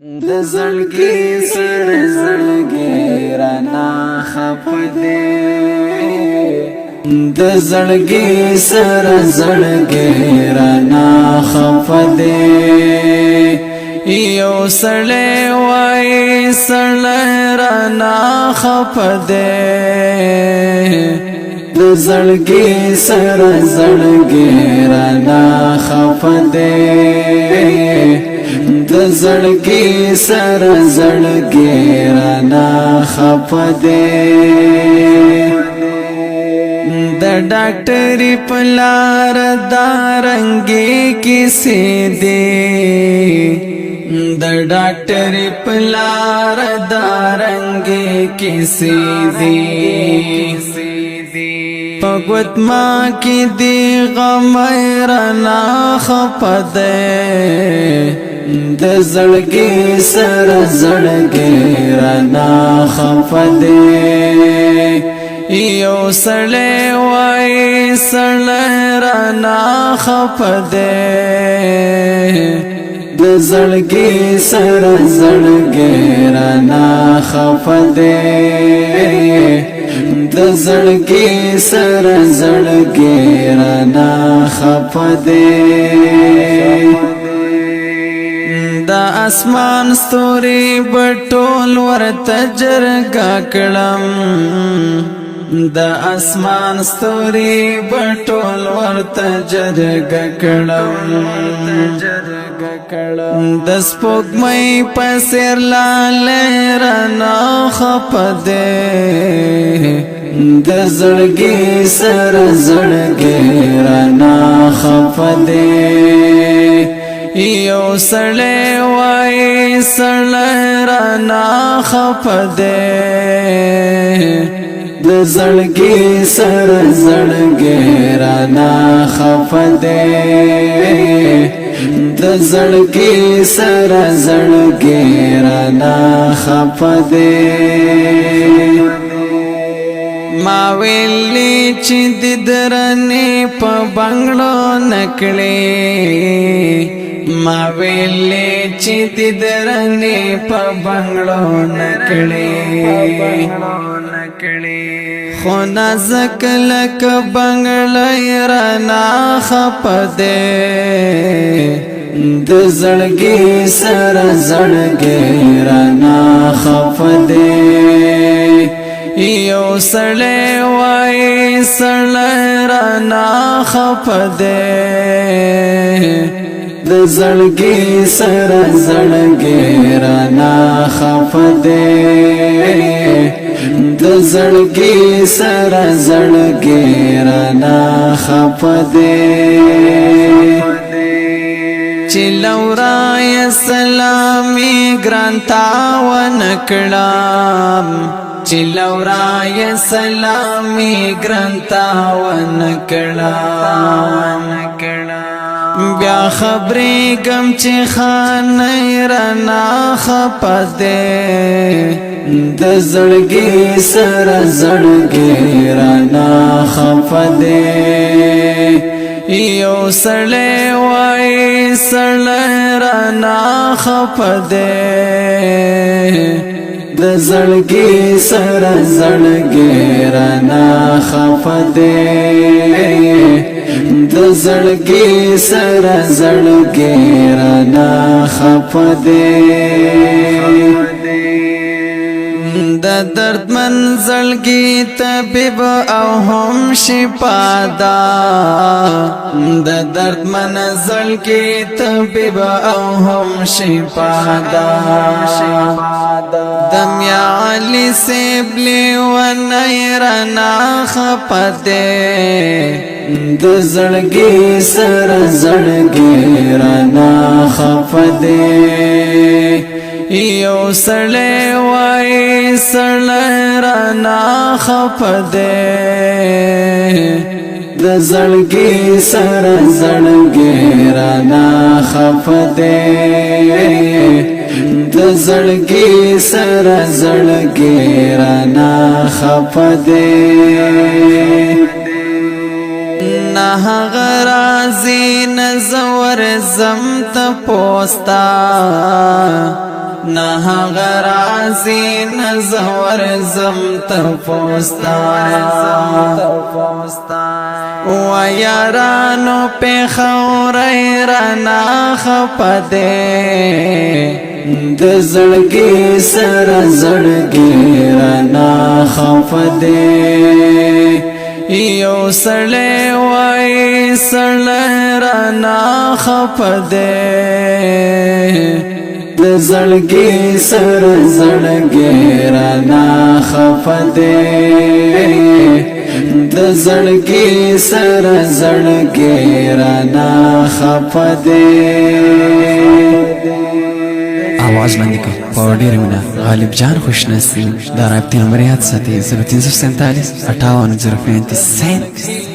د زړګي سره زړګي رانا خفه دې د زړګي سره زړګي رانا خفه دې یو سړی وای سړی رانا خفه دې د زړګي سره زړګي رانا خفه دې د زړګي سره زړګي رانا خفه دې د ډاکټري پلار دارنګي کیسې دې د ډاکټري پلار دارنګي کیسې دې پګوت ما کی دی غم رانا خفه دې د زړګي سره زړګي رانا خفه دې یو سړی وای سړی رانا خفه دې د زړګي سره زړګي رانا خفه دې د زړګي سره زړګي رانا خفه دې د اسمان ستوري بټول ورته جرګه کړم د اسمان ستوري بټول ورته جرګه کړم د سپوږمۍ په څېر لاله رانا خفه دې د زړګي سره زړګي رانا خفه دې یو سړی وای سړی رانا خفه دې د زړګي سره زړګي رانا خفه دې د زړګي سره زړګي رانا خفه دې ما ویلی چې د درنې په بنگړو نکړې ما ویلی چې د درنې په بنگړو نکړې خو نازک لک بنگړی رانا خفه دې د زړګي سره زړګي رانا خفه دې یو سړی وای سړی رانا خفه دې د زړګي سره زړګي رانا خفه دې د زړګي سره زړګي رانا خفه دې چې لورای سلامي ګرانتا ونکړم چې لورای سلامي ګرانتا ونکړم بیا خبرې غم چې خان رانا خفه دې د زړګي سره زړګي رانا خفه دې یو سړی وای سړی رانا خفه دې د زړګي سره زړګي رانا خفه دې د زړګي سره زړګي رانا خفه دې د درد من زړګي طبيب او هم شفا دا د درد من زړګي طبيب او هم شفا دا دم یا علی سیبلی و نیرنا خفه دې د زړګي سره زړګي رانا خفه دې یو سړی وای سړی رانا خفه دې د زړګي سره زړګي رانا خفه دې د زړګي سره زړګي رانا خفه دې نه غرازي نزور زم ته پوستا نه غرازی نزور زم تر پوستا و یارانو پی خوری رانا خپده د زړګي سره زړګي رانا خپده یو سړی وای سړی رانا خپده د زړګي سره زړګي رانا خپده د زړګي سره زړګي رانا خپده आवाज لاندې کړ په ډېره مینه غالب جان خوشنصیب دا رابطې نمبر یاد ساتئ 0347 58 035